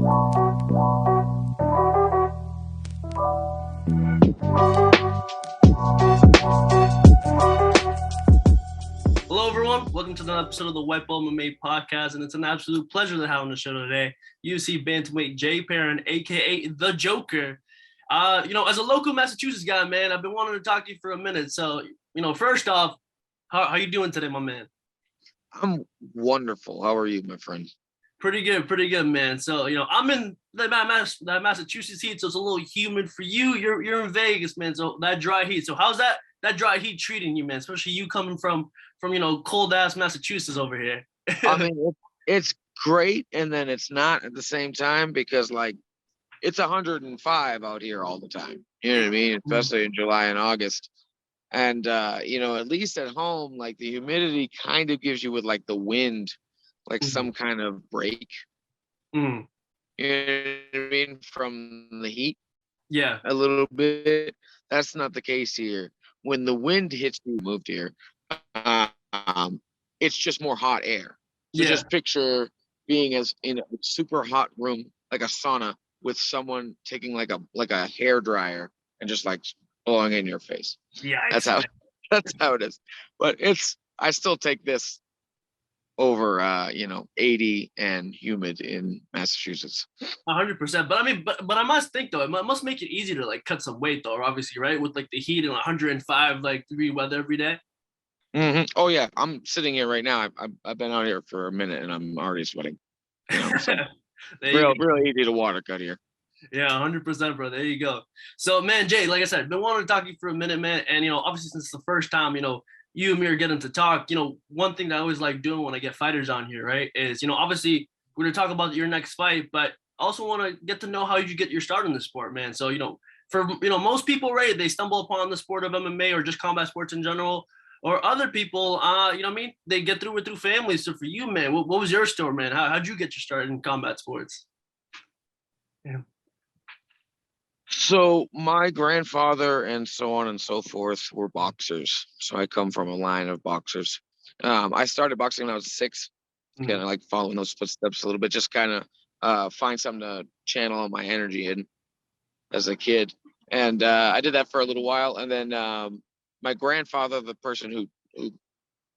Hello, everyone. Welcome to another episode of the White Belt MMA podcast, and it's an absolute pleasure to have on the show today UFC Bantamweight Jay Perrin, aka the Joker. As a local Massachusetts guy, man, I've been wanting to talk to you for a minute. So, first off, how you doing today, my man? I'm wonderful. How are you, my friend? Pretty good, man. So, I'm in the Massachusetts heat, so it's a little humid for you. You're in Vegas, man. So that dry heat. So how's that dry heat treating you, man? Especially you coming from cold ass Massachusetts over here. I mean, it's great, and then it's not at the same time because it's 105 out here all the time. You know what I mean? Especially in July and August. And at least at home, like the humidity kind of gives you with like the wind, like some kind of break. Mm. You know what I mean? From the heat. Yeah. A little bit. That's not the case here. When the wind hits you, moved here, it's just more hot air. So just picture being as in a super hot room, like a sauna, with someone taking like a hair dryer and just like blowing in your face. Yeah, that's how it is. But I still take this over 80 and humid in Massachusetts. 100%. But I mean, but I must think though, it must make it easy to like cut some weight though, obviously, right? With like the heat and 105 degree weather every day. Mm-hmm. Oh yeah, I'm sitting here right now. I've been out here for a minute and I'm already sweating. So real easy to water cut here. Yeah, 100%, bro. There you go. So, man, Jay, like I said, I've been wanting to talk to you for a minute, man. And obviously, since the first time, you and me are getting to talk. One thing that I always like doing when I get fighters on here, right, is obviously we're gonna talk about your next fight, but I also want to get to know how you get your start in the sport, man. So, for most people, right, they stumble upon the sport of MMA or just combat sports in general. Or other people, they get through it through family. So for you, man, what was your story, man? How'd you get your start in combat sports? Yeah. So my grandfather and so on and so forth were boxers. So I come from a line of boxers. I started boxing when I was 6, kind of like following those footsteps a little bit, just kind of find something to channel my energy in as a kid. And I did that for a little while. And then my grandfather, the person who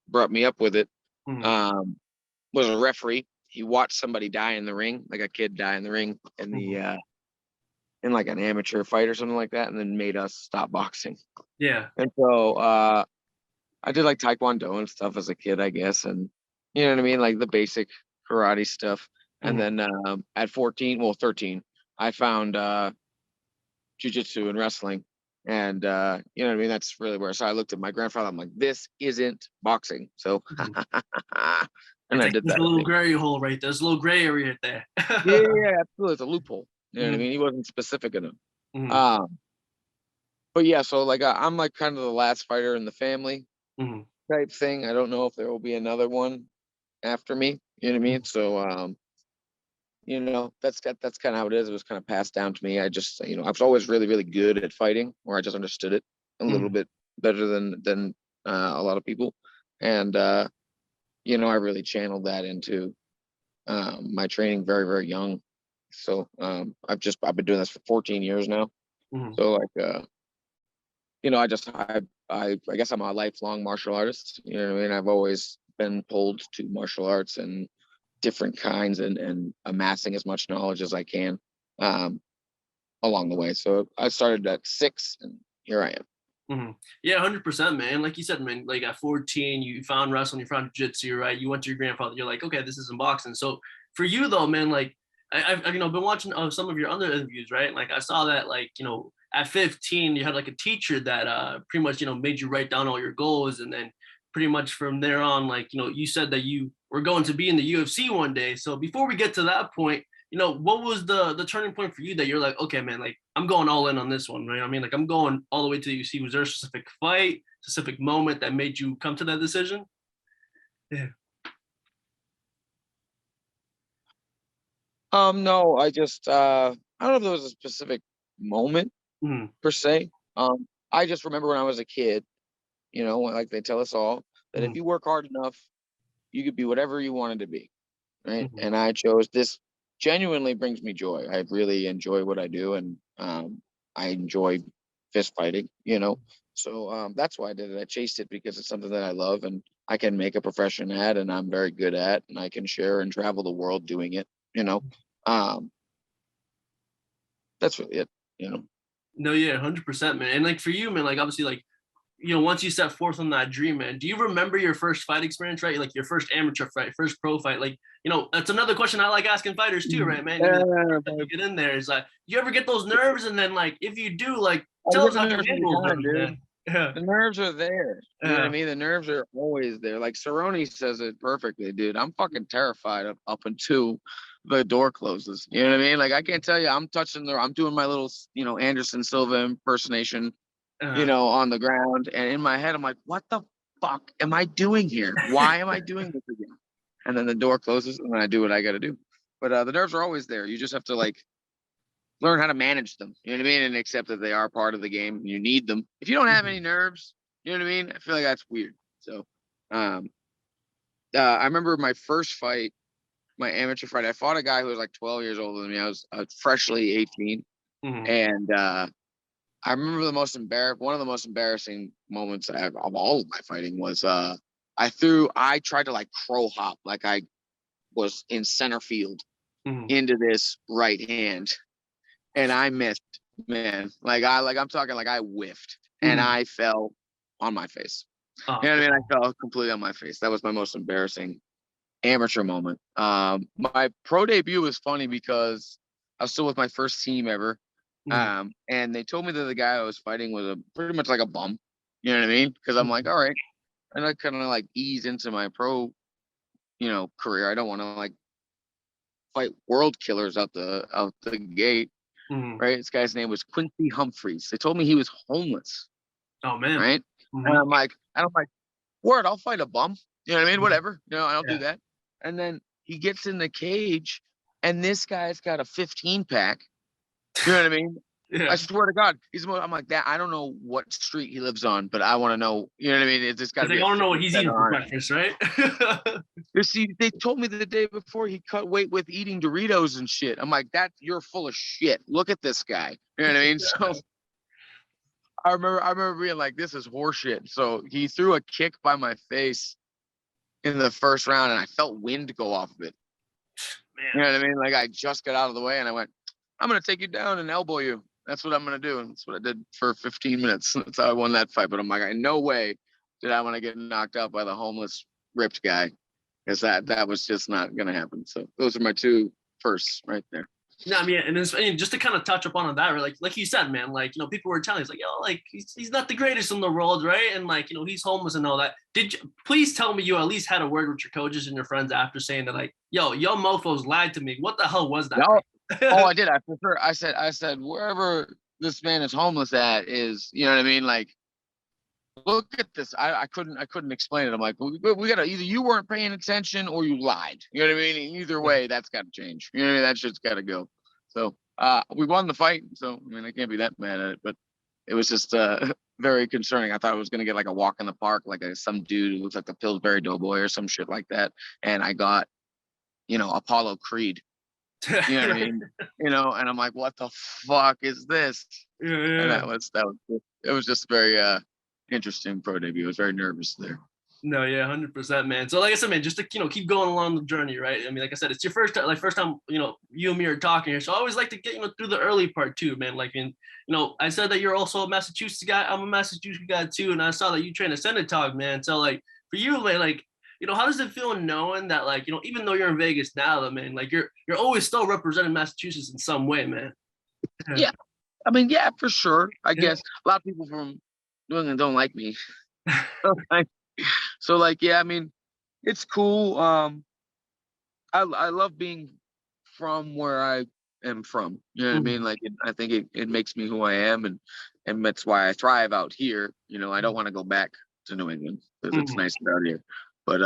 brought me up with it, was a referee. He watched somebody die in the ring, like a kid die in the ring in the in like an amateur fight or something like that, and then made us stop boxing. Yeah. And so I did like Taekwondo and stuff as a kid, I guess. And you know what I mean? Like the basic karate stuff. And then at 13, I found jiu-jitsu and wrestling. And you know what I mean? That's really where, so I looked at my grandfather, I'm like, this isn't boxing. So, and I did that. There's a little gray hole right there. There's a little gray area right there. Yeah, absolutely. It's a loophole. You know what I mean? He wasn't specific enough. But yeah, so like I'm like kind of the last fighter in the family type thing. I don't know if there will be another one after me. You know what I mean? So that's kind of how it is. It was kind of passed down to me. I just I was always really, really good at fighting, or I just understood it a little bit better than a lot of people. And I really channeled that into my training very, very young. So I've been doing this for 14 years now. So like I guess I'm a lifelong martial artist. You know what I mean? I've always been pulled to martial arts and different kinds and amassing as much knowledge as I can along the way. So I started at 6 and here I am. Yeah, 100%, man. Like you said, man, like at 14, you found wrestling, you found jiu-jitsu, right? You went to your grandfather. You're like, okay, this isn't boxing. So for you though, man, like I've been watching some of your other interviews, right? Like I saw that at 15, you had like a teacher that pretty much, made you write down all your goals. And then pretty much from there on, you said that you were going to be in the UFC one day. So before we get to that point, what was the turning point for you that you're like, okay, man, like I'm going all in on this one, right? I mean, like I'm going all the way to the UFC. Was there a specific fight, specific moment that made you come to that decision? Yeah. No, I just I don't know if there was a specific moment per se. I just remember when I was a kid, like they tell us all that if you work hard enough, you could be whatever you wanted to be, right? And I chose this genuinely brings me joy. I really enjoy what I do, and I enjoy fist fighting, you know. So that's why I did it. I chased it because it's something that I love and I can make a profession at, and I'm very good at, and I can share and travel the world doing it, you know. That's really it, you know. No, yeah, 100%, man. And like for you, man, like obviously, like once you set forth on that dream, man, do you remember your first fight experience, right? Like your first amateur fight, first pro fight? Like, that's another question I like asking fighters too, right, man? You get in there, is like, you ever get those nerves? And then, like, if you do, like, tell us how your handles were, man. Yeah. The nerves are there. You know what I mean? The nerves are always there. Like Cerrone says it perfectly, dude. I'm fucking terrified up until the door closes. You know what I mean? Like I can't tell you, I'm doing my little, Anderson Silva impersonation, on the ground. And in my head, I'm like, what the fuck am I doing here? Why am I doing this again? And then the door closes and I do what I got to do. But the nerves are always there. You just have to learn how to manage them. You know what I mean? And accept that they are part of the game. You need them. If you don't have any nerves, you know what I mean? I feel like that's weird. So I remember my first fight, my amateur fight. I fought a guy who was like 12 years older than me. I was freshly 18. Mm-hmm. And I remember one of the most embarrassing moments of all of my fighting was I tried to crow hop, like I was in center field into this right hand. And I missed, man. I'm talking I whiffed and I fell on my face. You know what I mean? I fell completely on my face. That was my most embarrassing amateur moment. My pro debut was funny because I was still with my first team ever. And they told me that the guy I was fighting was pretty much like a bum. You know what I mean? Because I'm like, all right. And I kind of ease into my pro, career. I don't want to fight world killers out the gate. Right? This guy's name was Quincy Humphreys. They told me he was homeless. Oh man. Right? And I'm like, word, I'll fight a bum. You know what I mean? Whatever. I'll do that. And then he gets in the cage and this guy's got a 15 pack. You know what I mean? Yeah. I swear to God, I'm like that. I don't know what street he lives on, but I want to know. You know what I mean? It's just got to be. I don't know what he's eating for breakfast, right? You see, they told me that the day before he cut weight with eating Doritos and shit. I'm like, you're full of shit. Look at this guy. You know what I mean? So I remember being like, this is horseshit. So he threw a kick by my face in the first round, and I felt wind go off of it. Man. You know what I mean? I just got out of the way, and I went, I'm going to take you down and elbow you. That's what I'm going to do. And that's what I did for 15 minutes. That's how I won that fight. But I'm like, no way did I want to get knocked out by the homeless, ripped guy. Because that was just not going to happen. So those are my two firsts right there. No, I mean, and just to kind of touch upon that, right? Like you said, man, people were telling us, he's not the greatest in the world, right? And he's homeless and all that. Please tell me you at least had a word with your coaches and your friends after saying that, yo mofos lied to me. What the hell was that? No. Oh, I did. I said, wherever this man is homeless at is, you know what I mean? Look at this. I couldn't explain it. I'm like, we gotta, either you weren't paying attention or you lied. You know what I mean? Either way, that's got to change. You know what I mean? That shit's got to go. So we won the fight. So I mean, I can't be that mad at it. But it was just very concerning. I thought I was gonna get a walk in the park, some dude who looks like the Pillsbury Doughboy or some shit like that, and I got, Apollo Creed. You know what I mean? And I'm like, what the fuck is this? Yeah. And it was just very interesting pro debut. I was very nervous there. No, yeah, 100%, man. So like I said, man, just to keep going along the journey, right? I mean, like I said, it's your first time, you and me are talking here. So I always like to get through the early part too, man. I said that you're also a Massachusetts guy. I'm a Massachusetts guy too, and I saw that you train a Syndicate, man. So for you, man, how does it feel knowing that, even though you're in Vegas now, though, man, you're always still representing Massachusetts in some way, man? Yeah. I mean, yeah, for sure. I guess a lot of people from New England don't like me. So, yeah, I mean, it's cool. I love being from where I am from. You know what I mean? I think it makes me who I am, and that's why I thrive out here. I don't want to go back to New England because it's nice out here. But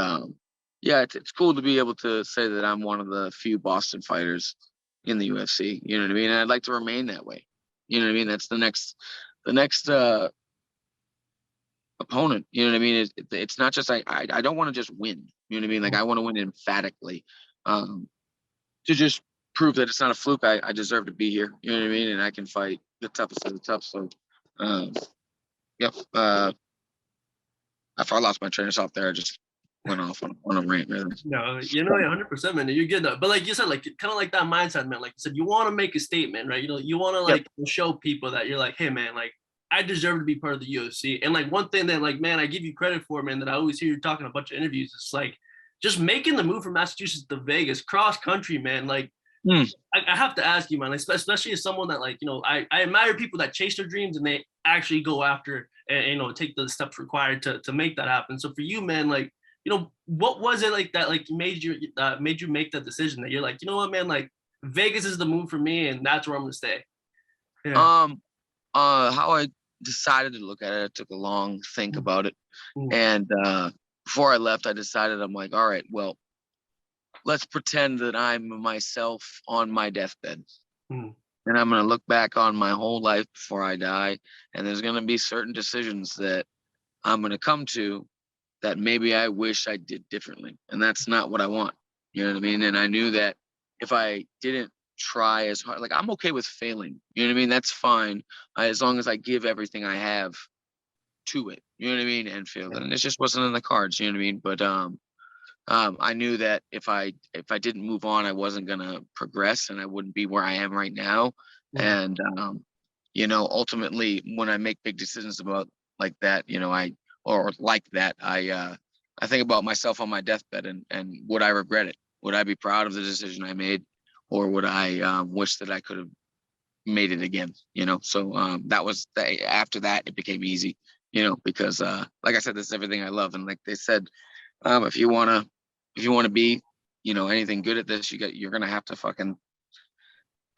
yeah, it's cool to be able to say that I'm one of the few Boston fighters in the UFC. You know what I mean? And I'd like to remain that way. You know what I mean? That's the next opponent. You know what I mean? It's not just I don't want to just win. You know what I mean? I want to win emphatically. To just prove that it's not a fluke. I deserve to be here. You know what I mean? And I can fight the toughest of the tough. So, yep. After I lost my train of thought there, I just went off on a rant, really. No, 100%, man. You get that. But like you said, like kind of like that mindset, man. Like you said, you want to make a statement, right? You want to like show people that you're like, hey, man, like I deserve to be part of the UFC. And like one thing that like, man, I give you credit for, man, that I always hear you talking a bunch of interviews. It's like just making the move from Massachusetts to Vegas, cross country, man. Like I have to ask you, man, especially as someone that like, I admire people that chase their dreams and they actually go after and take the steps required to make that happen. So for you, man, like, what was it like that like made you make that decision that you're like, you know what, man, like Vegas is the move for me and that's where I'm gonna stay? Yeah. How I decided to look at it, I took a long think about it. And before I left, I decided, I'm like, all right, well, let's pretend that I'm myself on my deathbed. And I'm going to look back on my whole life before I die. And there's going to be certain decisions that I'm going to come to that maybe I wish I did differently. And that's not what I want. You know what I mean? And I knew that if I didn't try as hard, like I'm okay with failing. You know what I mean? That's fine. As long as I give everything I have to it. You know what I mean? And fail. And it just wasn't in the cards. You know what I mean? But I knew that if I didn't move on, I wasn't gonna progress, and I wouldn't be where I am right now. And ultimately, when I make big decisions about like that, I think about myself on my deathbed, and would I regret it? Would I be proud of the decision I made, or would I wish that I could have made it again? So that was after that it became easy. Because like I said, this is everything I love, and like they said, if you wanna be, anything good at this, you're gonna have to fucking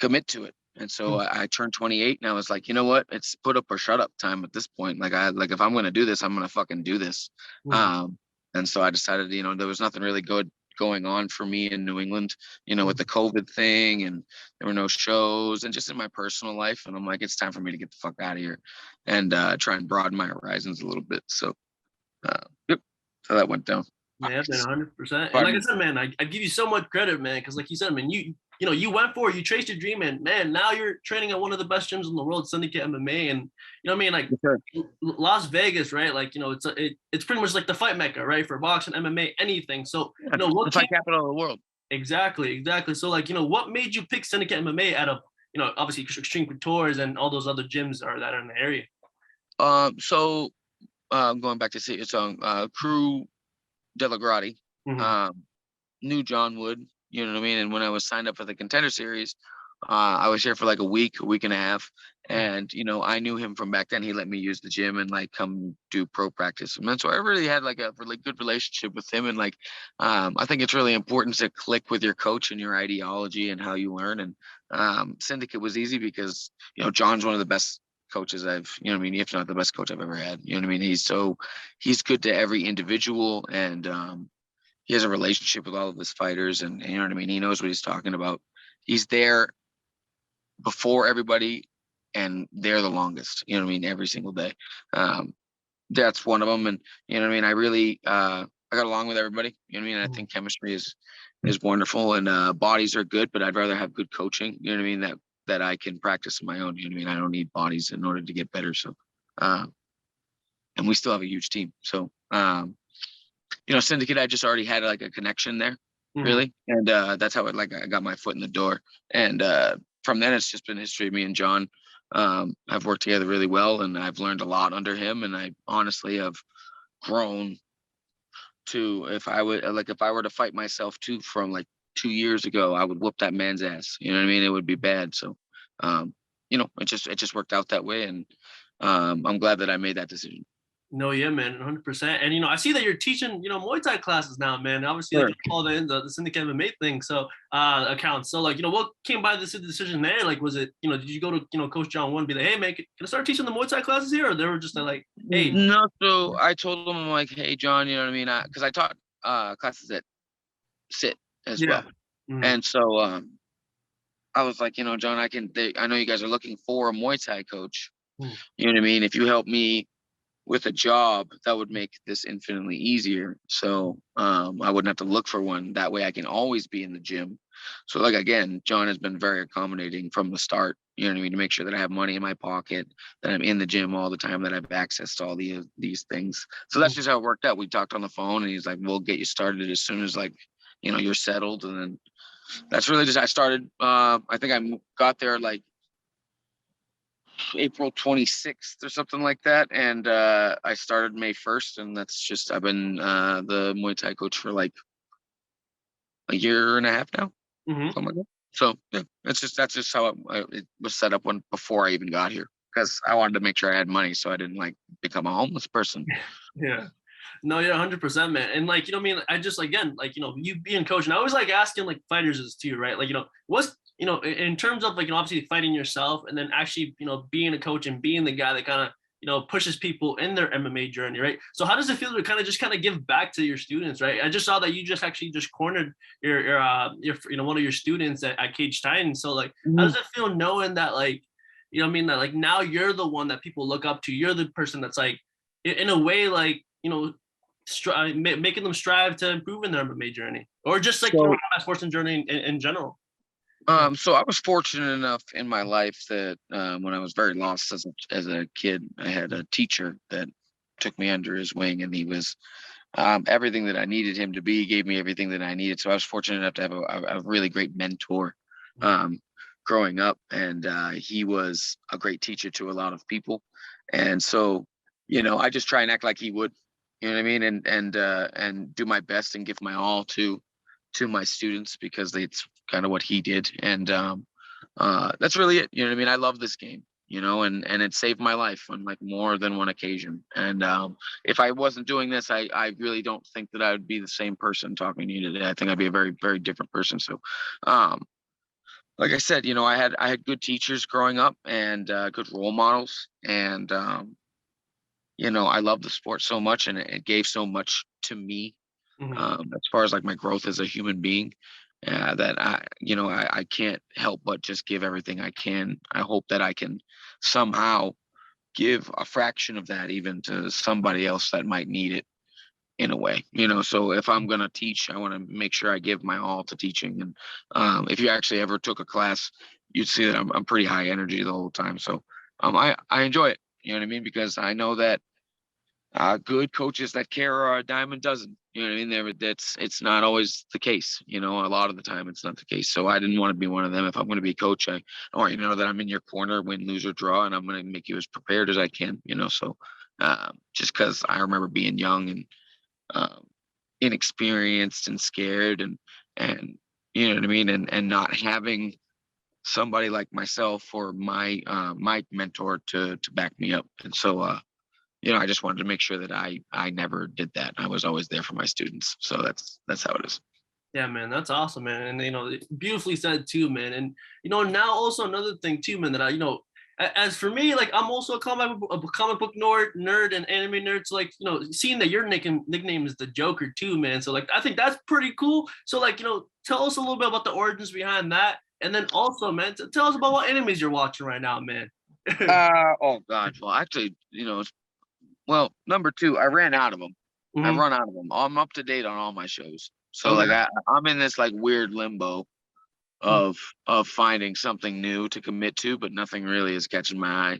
commit to it. And so I turned 28 and I was like, you know what? It's put up or shut up time at this point. Like if I'm gonna do this, I'm gonna fucking do this. And so I decided, there was nothing really good going on for me in New England, with the COVID thing, and there were no shows, and just in my personal life. And I'm like, it's time for me to get the fuck out of here and try and broaden my horizons a little bit. So, yep. So that went down. Yeah, man, 100%. And like I said, man, I give you so much credit, man, because like you said, man, you went for it, you chased your dream, and man, now you're training at one of the best gyms in the world, Syndicate MMA, and you know what I mean, like Las Vegas, right? Like it's pretty much like the fight mecca, right, for boxing, MMA, anything. So the fight capital of the world. Exactly. So like what made you pick Syndicate MMA out of obviously Extreme Couture's and all those other gyms that are in the area? So going back to see it's Crew Delagrati, knew John Wood, you know what I mean? And when I was signed up for the Contender Series, I was here for like a week and a half. And, I knew him from back then. He let me use the gym and like come do pro practice. And so I really had like a really good relationship with him. And like, I think it's really important to click with your coach and your ideology and how you learn. And Syndicate was easy because, John's one of the best coaches I've, if not the best coach I've ever had. You know what I mean? He's good to every individual, and he has a relationship with all of his fighters, and you know what I mean? He knows what he's talking about. He's there before everybody, and they're the longest, you know what I mean? Every single day. That's one of them. And you know what I mean? I really, I got along with everybody. You know what I mean? I think chemistry is wonderful, and bodies are good, but I'd rather have good coaching. You know what I mean? That I can practice on my own. You know what I mean? I don't need bodies in order to get better. So, and we still have a huge team. So, Syndicate, I just already had like a connection there, really. And that's how I got my foot in the door. And from then it's just been history. Me and John have worked together really well, and I've learned a lot under him. And I honestly have grown to, if I were to fight myself too from like 2 years ago, I would whoop that man's ass. You know what I mean? It would be bad. So, it just worked out that way. And I'm glad that I made that decision. No, yeah, man, 100%. And I see that you're teaching, Muay Thai classes now, man. Obviously, like all the Syndicate MMA thing, so accounts. So, like, what came by this decision there? Like, was it, did you go to Coach John One and be like, hey, man, can I start teaching the Muay Thai classes here? Or they were just like, hey. No, so I told him, I'm like, hey, John, you know what I mean? Because I taught classes at Sit as well. And so I was like, John, I know you guys are looking for a Muay Thai coach. You know what I mean? If you help me with a job, that would make this infinitely easier. So I wouldn't have to look for one. That way I can always be in the gym. So like, again, John has been very accommodating from the start, you know what I mean, to make sure that I have money in my pocket, that I'm in the gym all the time, that I have access to all these things. So that's just how it worked out. We talked on the phone and he's like, we'll get you started as soon as, like, you know, you're settled. And then that's really just, I started, I think I got there like April 26th or something like that. And I started May 1st. And that's just, I've been the Muay Thai coach for like a year and a half now. Something like that. So yeah, that's just how it was set up before I even got here, because I wanted to make sure I had money so I didn't like become a homeless person. Yeah. No, yeah, 100%, man. And like, you know what I mean? I just, again, like, you know, you being coach, and I always like asking like fighters this too, right? Like, you know, what's, you know, in terms of like, you know, obviously fighting yourself and then actually, you know, being a coach and being the guy that kind of, you know, pushes people in their MMA journey, right? So how does it feel to kind of give back to your students, right? I just saw that you just actually just cornered your you know, one of your students at Cage Titans. So like, how does it feel knowing that, like, you know what I mean, that like now you're the one that people look up to. You're the person that's like, in a way, like, you know, making them strive to improve in their MMA journey, or just like, you know, my sports journey in general. So I was fortunate enough in my life that when I was very lost as a kid, I had a teacher that took me under his wing, and he was everything that I needed him to be. He gave me everything that I needed. So I was fortunate enough to have a really great mentor growing up, and he was a great teacher to a lot of people. And so, you know, I just try and act like he would, you know what I mean, and do my best and give my all to my students, because it's kind of what he did. And that's really it. You know what I mean? I love this game, you know, and it saved my life on like more than one occasion. And if I wasn't doing this, I really don't think that I would be the same person talking to you today. I think I'd be a very, very different person. So like I said, you know, I had good teachers growing up, and good role models. And you know, I love the sport so much, and it gave so much to me as far as like my growth as a human being, that I can't help but just give everything I can. I hope that I can somehow give a fraction of that even to somebody else that might need it, in a way, you know. So if I'm going to teach, I want to make sure I give my all to teaching. And if you actually ever took a class, you'd see that I'm pretty high energy the whole time. So I enjoy it, you know what I mean? Because I know that good coaches that care are a dime a dozen. You know what I mean? It's not always the case. You know, a lot of the time it's not the case. So I didn't want to be one of them. If I'm going to be a coach, I want you to know that I'm in your corner, win, lose, or draw, and I'm going to make you as prepared as I can. You know, so just because I remember being young and inexperienced and scared, and you know what I mean, and not having somebody like myself or my mentor to back me up. And so you know, I just wanted to make sure that I never did that. I was always there for my students. So that's how it is. Yeah, man, that's awesome, man. And you know, beautifully said too, man. And you know, now also another thing too, man, that I, you know, as for me, like I'm also a comic book nerd and anime nerd. So like, you know, seeing that your nickname is the Joker too, man. So like, I think that's pretty cool. So like, you know, tell us a little bit about the origins behind that, and then also, man, tell us about what animes you're watching right now, man. Oh God. Well, actually, you know, well, number two, I ran out of them. I run out of them. I'm up to date on all my shows. So like I'm in this like weird limbo of finding something new to commit to, but nothing really is catching my eye.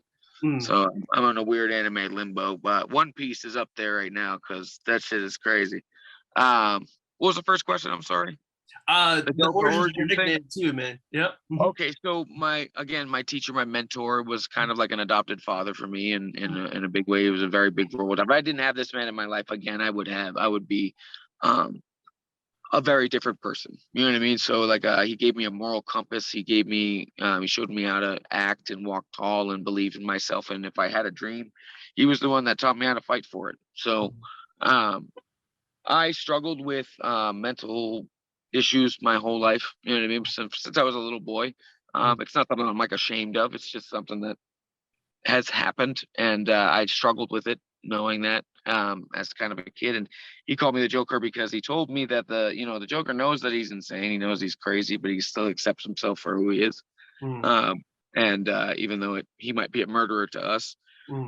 So I'm in a weird anime limbo. But One Piece is up there right now because that shit is crazy. What was the first question? I'm sorry. The origins of your nickname too, man. Yep. Okay, so my teacher, my mentor, was kind of like an adopted father for me, and in a big way. He was a very big role model. If I didn't have this man in my life again, I would be a very different person. You know what I mean? So like he gave me a moral compass. He showed me how to act and walk tall and believe in myself. And if I had a dream, he was the one that taught me how to fight for it. So I struggled with mental issues my whole life. You know what I mean? Since I was a little boy. It's not something I'm like ashamed of. It's just something that has happened, and I struggled with it, knowing that as kind of a kid. And he called me the Joker because he told me that the Joker knows that he's insane. He knows he's crazy, but he still accepts himself for who he is. And even though he might be a murderer to us,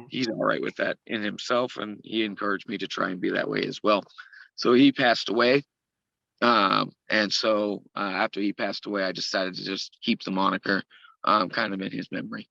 he's all right with that in himself, and he encouraged me to try and be that way as well. So he passed away And so after he passed away, I decided to just keep the moniker kind of in his memory.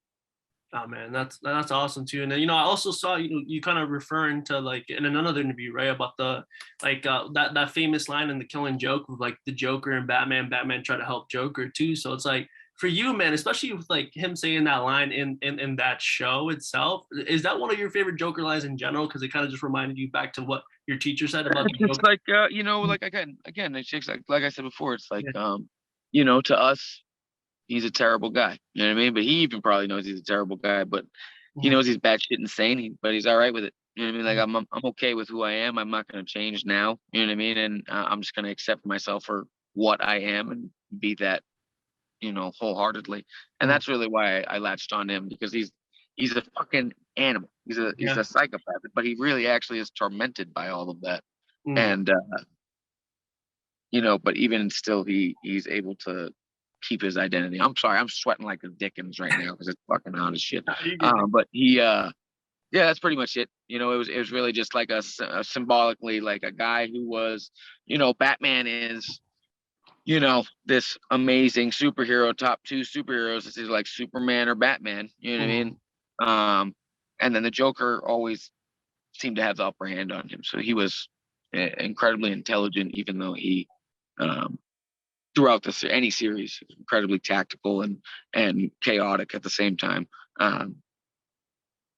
Oh man, that's awesome too. And then I also saw you kind of referring to like in another interview, right, about the like that famous line in The Killing Joke with like the Joker and Batman try to help Joker too. So it's like for you, man, especially with like him saying that line in that show itself, is that one of your favorite Joker lines in general? Because it kind of just reminded you back to what your teacher said about the It's Joker. like like again, it's just like I said before, it's like to us, he's a terrible guy. You know what I mean? But he even probably knows he's a terrible guy, but he knows he's batshit insane, but he's all right with it. You know what I mean? Like I'm okay with who I am. I'm not going to change now. You know what I mean? And I'm just going to accept myself for what I am and be that, wholeheartedly. And that's really why I latched on him, because he's a fucking animal. He's a psychopath, but he really actually is tormented by all of that. And but even still, he's able to keep his identity. I'm sorry, I'm sweating like a Dickens right now because it's fucking hot as shit. But yeah, that's pretty much it. It was really just like a symbolically like a guy who was, Batman is, this amazing superhero, top two superheroes. This is like Superman or Batman. You know what I mean? And then the Joker always seemed to have the upper hand on him. So he was incredibly intelligent, even though he throughout any series, incredibly tactical and chaotic at the same time, in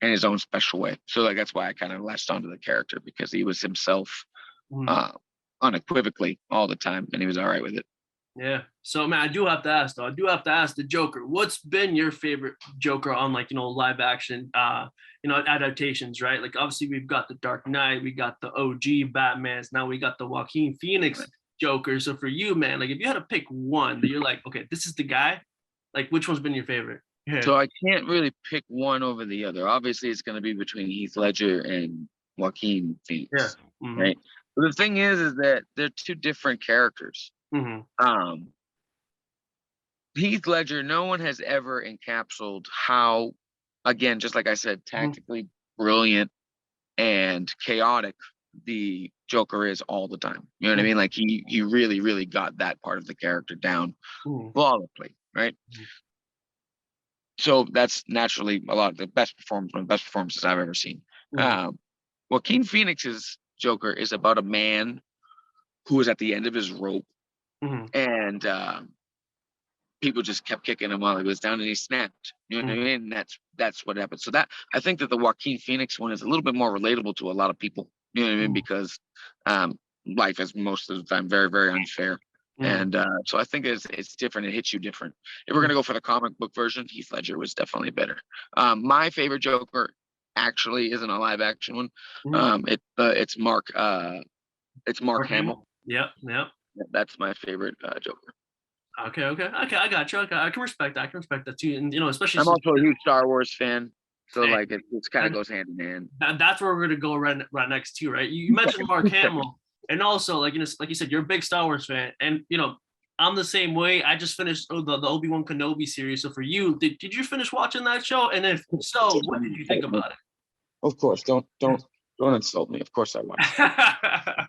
his own special way. So like that's why I kind of latched onto the character, because he was himself unequivocally all the time, and he was all right with it. Yeah. So man, I do have to ask though. I do have to ask the Joker. What's been your favorite Joker on like live action adaptations, right? Like obviously we've got the Dark Knight, we got the OG Batmans, now we got the Joaquin Phoenix Joker. So for you, man, like if you had to pick one that you're like, okay, this is the guy, like which one's been your favorite? Yeah. So I can't really pick one over the other. Obviously, it's going to be between Heath Ledger and Joaquin Phoenix, right? But the thing is that they're two different characters. Heath Ledger, no one has ever encapsulated how, again, just like I said, tactically brilliant and chaotic the Joker is all the time. You know what I mean? Like he really, really got that part of the character down flawlessly, right? So that's naturally a lot of the best performances I've ever seen. Joaquin Phoenix's Joker is about a man who is at the end of his rope, and people just kept kicking him while he was down, and he snapped. You know what I mean? And that's what happened. So that I think that the Joaquin Phoenix one is a little bit more relatable to a lot of people. You know what I mean? Because life is most of the time very, very unfair. And so I think it's different. It hits you different. If we're going to go for the comic book version, Heath Ledger was definitely better. My favorite Joker actually isn't a live action one. It's Mark Hamill. Yep. That's my favorite Joker. Okay. I got you. Okay, I can respect that. Too. And especially I'm also a huge Star Wars fan. So like it kind of goes hand in hand. That's where we're gonna go right next to, right? You mentioned Mark Hamill. And also, like like you said, you're a big Star Wars fan, and I'm the same way. I just finished the ObiWan Kenobi series. So for you, did you finish watching that show? And if so, what did you think about it? Of course, don't insult me. Of course I watched. How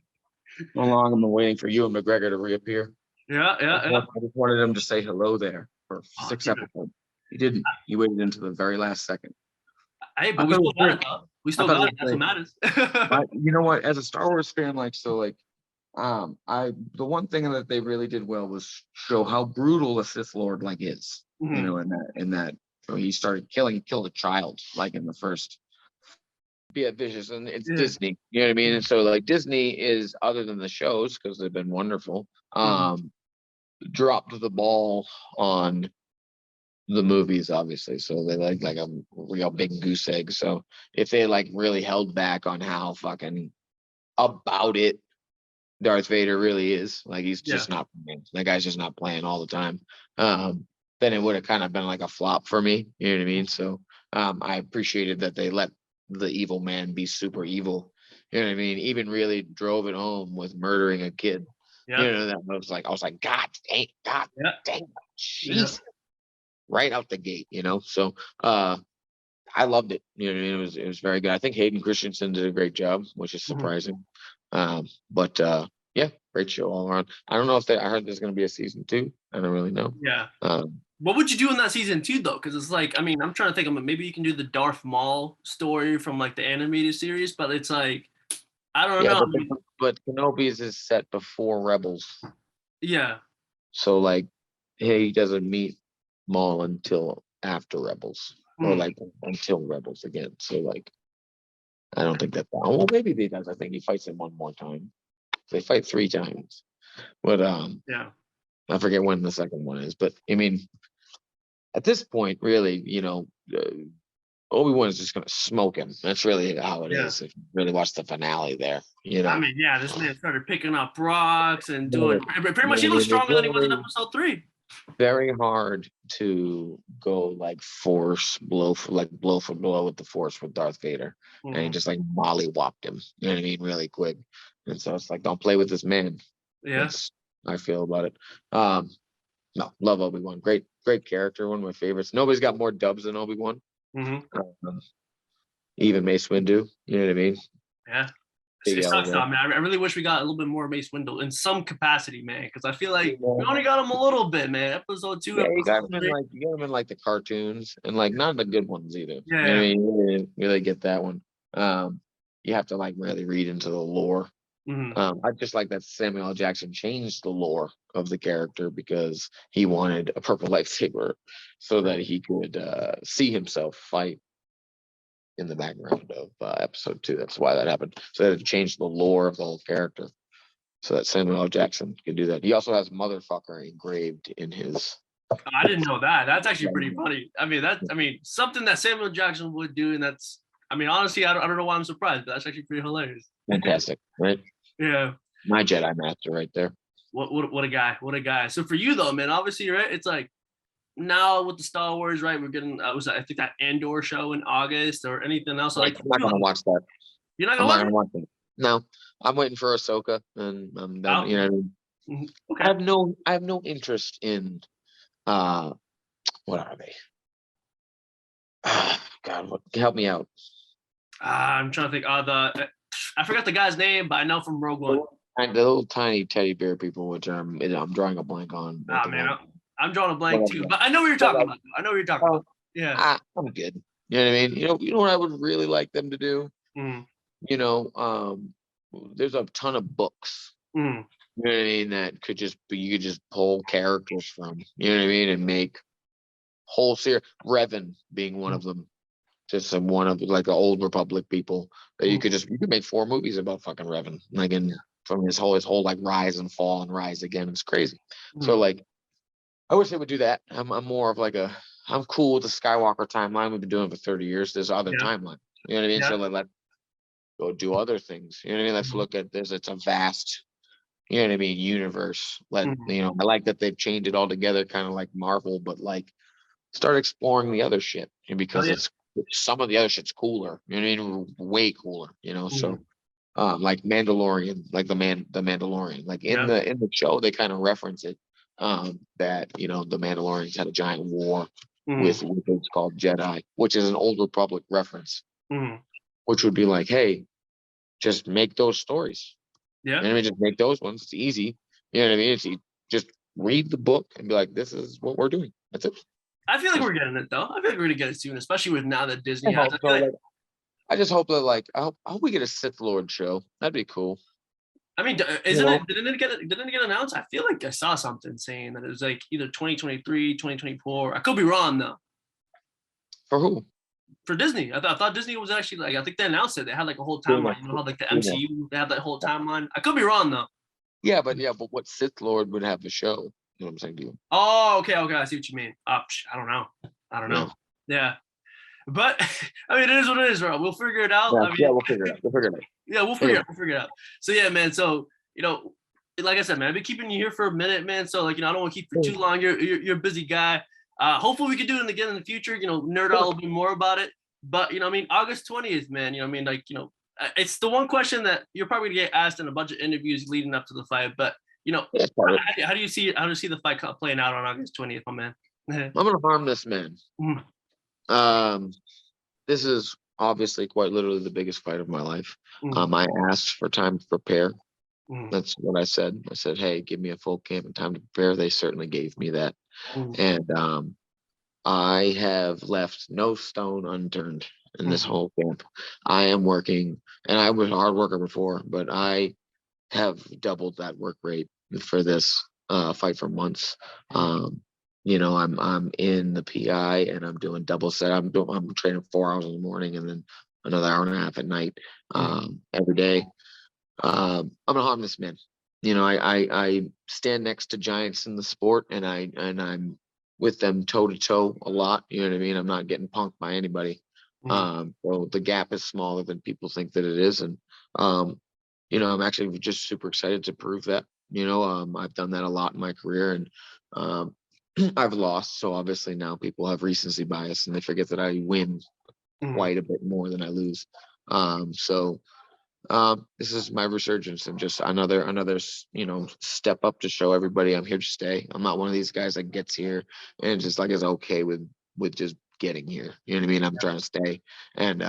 long I've been waiting for Ewan McGregor to reappear. Yeah. I just wanted him to say hello there for 6 episodes. He didn't. He waited until the very last second. Hey, but we still got it. We still got it. That's what matters. You know what? As a Star Wars fan, the one thing that they really did well was show how brutal a Sith Lord is. In that so he killed a child like in the first. Be vicious, and it's Disney. You know what I mean? And so like Disney is, other than the shows because they've been wonderful, dropped the ball on the movies, obviously. So they like a real big goose egg. So if they like really held back on how fucking about it Darth Vader really is, like he's just not playing. That guy's just not playing all the time. Then it would have kind of been like a flop for me. You know what I mean? So I appreciated that they let the evil man be super evil. You know what I mean? Even really drove it home with murdering a kid. Yeah. That I was like, God dang, jeez. Right out the gate, So I loved it. You know what I mean? It was very good. I think Hayden Christensen did a great job, which is surprising. But Yeah, great show all around. I don't know if I heard there's going to be a season 2. I don't really know. Yeah. What would you do in that season 2 though? Because it's like, I mean, I'm trying to think of maybe you can do the Darth Maul story from like the animated series, but it's like, I don't know. But Kenobi's is set before Rebels. Yeah. So like, he doesn't meet Maul until after Rebels, or like until Rebels again. So like, I don't think that. Well, maybe he does. I think he fights him one more time. They fight 3 times, but yeah. I forget when the second one is. But I mean, at this point, really, Obi-Wan is just gonna smoke him. That's really how it is. If you really watch the finale there, I mean, yeah, this man started picking up rocks and doing pretty much. He looks stronger than he was in episode 3. Very hard to go like force blow for blow with the force with Darth Vader, and he just like mollywopped him. You know what I mean? Really quick. And so it's like, don't play with this man. Yeah, that's how I feel about it. No, love Obi-Wan. Great character. One of my favorites. Nobody's got more dubs than Obi-Wan. Even Mace Windu. You know what I mean? Yeah. It sucks though, man. I really wish we got a little bit more Mace Windu in some capacity, man. Because I feel like we only got him a little bit, man. Episode 2. Yeah, you got him in like the cartoons and like not the good ones either. Yeah. You know what I mean? You didn't really get that one. You have to like really read into the lore. I just like that Samuel L. Jackson changed the lore of the character because he wanted a purple lightsaber so that he could see himself fight in the background of episode 2. That's why that happened. So they had to change the lore of the whole character so that Samuel L. Jackson could do that. He also has motherfucker engraved in his. I didn't know that. That's actually pretty funny. I mean, something that Samuel Jackson would do, and that's. I mean, honestly, I don't know why I'm surprised, but that's actually pretty hilarious. Fantastic, right? Yeah. My Jedi Master, right there. What a guy! What a guy! So for you though, man, obviously, right? It's like now with the Star Wars, right? We're getting I think that Andor show in August or anything else. Like, I'm not gonna watch that. You're not gonna watch it? No, I'm waiting for Ahsoka, and then you know, okay. I have no interest in what are they? God, help me out. I'm trying to think. I forgot the guy's name, but I know from Rogue One. The little tiny teddy bear people, which I'm drawing a blank on. Man, I'm drawing a blank too, but I know what you're talking about. About. Yeah, I'm good. You know what I mean? You know what I would really like them to do? You know, there's a ton of books. You know what I mean? That could just be, you could just pull characters from. You know what I mean? And make whole series. Revan being one of them. Just one of like the old Republic people that you could make 4 movies about fucking Revan. Like from his whole like rise and fall and rise again. It's crazy. So like, I wish they would do that. I'm more of like I'm cool with the Skywalker timeline. We've been doing it for 30 years. There's other timeline. You know what I mean? So like, let's go do other things. You know what I mean? Let's look at this. It's a vast, you know what I mean, universe. You know, I like that they've chained it all together, kind of like Marvel, but like start exploring the other shit because it's some of the other shit's cooler. You know what I mean? Way cooler. You know, so like Mandalorian, like the Mandalorian, like in the show they kind of reference it. That you know the Mandalorians had a giant war with what's called Jedi, which is an old Republic reference, which would be like, hey, just make those stories. Yeah, and I mean, just make those ones. It's easy. You know what I mean? It's just read the book and be like, this is what we're doing. That's it. I feel like we're getting it though. I feel like we're gonna get it soon, especially with now that Disney has. I just hope that like I hope we get a Sith Lord show. That'd be cool. I mean, didn't it get announced? I feel like I saw something saying that it was like either 2023, 2024. I could be wrong though. For who? For Disney. I thought Disney was actually like, I think they announced it. They had like a whole timeline. You know how like the MCU, they have that whole timeline. I could be wrong though. Yeah, but what Sith Lord would have the show? You know what I'm saying to you? Oh, okay. I see what you mean. I don't know. Yeah. But I mean, it is what it is, bro. We'll figure it out. We'll figure it out. Yeah, we'll figure it out. So yeah, man. So like I said, man, I've been keeping you here for a minute, man. So like, I don't want to keep you for too long. You're a busy guy. Hopefully we can do it again in the future. Nerd out a little bit more about it. But I mean, August 20th, man. I mean, like, it's the one question that you're probably gonna get asked in a bunch of interviews leading up to the fight. But how do you see the fight playing out on August 20th, my man? I'm gonna harm this man. This is obviously quite literally the biggest fight of my life. I asked for time to prepare. That's what I said. I said, hey, give me a full camp and time to prepare. They certainly gave me that. And I have left no stone unturned in this whole camp. I am working, and I was a hard worker before, but I have doubled that work rate for this fight for months. You know, I'm in the PI and I'm doing double set. I'm training 4 hours in the morning and then another hour and a half at night every day. I'm a harmless man. You know, I stand next to giants in the sport, and I'm with them toe to toe a lot. You know what I mean? I'm not getting punked by anybody. So the gap is smaller than people think that it is, and you know, I'm actually just super excited to prove that. You know, I've done that a lot in my career, and I've lost. So obviously now people have recency bias, and they forget that I win quite a bit more than I lose. So this is my resurgence and just another you know, step up to show everybody I'm here to stay. I'm not one of these guys that gets here and just like is okay with just getting here. You know what I mean? I'm trying to stay and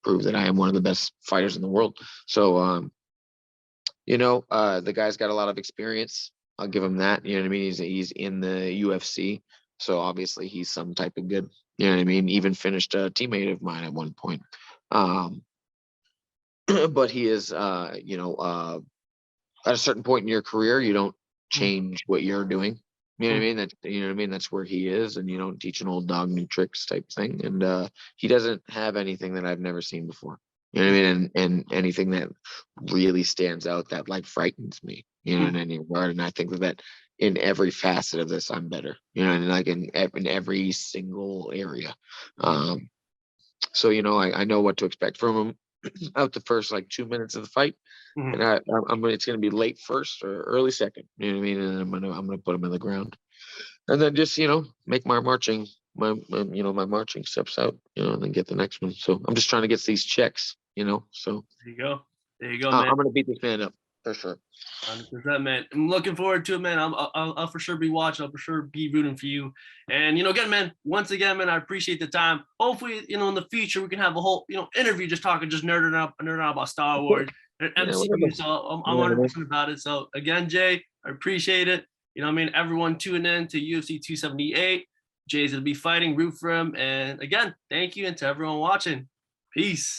prove that I am one of the best fighters in the world. So you know, the guy's got a lot of experience. I'll give him that. You know what I mean? He's in the UFC, so obviously he's some type of good. You know what I mean? Even finished a teammate of mine at one point. But he is, you know, at a certain point in your career, you don't change what you're doing. You know what I mean? That you know what I mean? That's where he is, and you don't teach an old dog new tricks type thing. And he doesn't have anything that I've never seen before. You know what I mean? And anything that really stands out that like frightens me, you know, in any regard. And I think that in every facet of this, I'm better. You know, and like in every single area. So you know, I know what to expect from him out the first like 2 minutes of the fight, and it's gonna be late first or early second. You know what I mean? And I'm gonna put him in the ground, and then just you know make my marching you know my marching steps out, you know, and then get the next one. So I'm just trying to get these checks, you know. So there you go, man. I'm gonna beat this man up for sure. 100%, man. I'm looking forward to it, man. I'll for sure be watching. I'll for sure be rooting for you. And you know, again, man. Once again, man, I appreciate the time. Hopefully, you know, in the future we can have a whole, you know, interview just talking, just nerding out about Star Wars and MCU. So I'm 100% about it. So again, Jay, I appreciate it. You know, what I mean, everyone tuning in to UFC 278. Jay's gonna be fighting. Root for him. And again, thank you, and to everyone watching. Peace.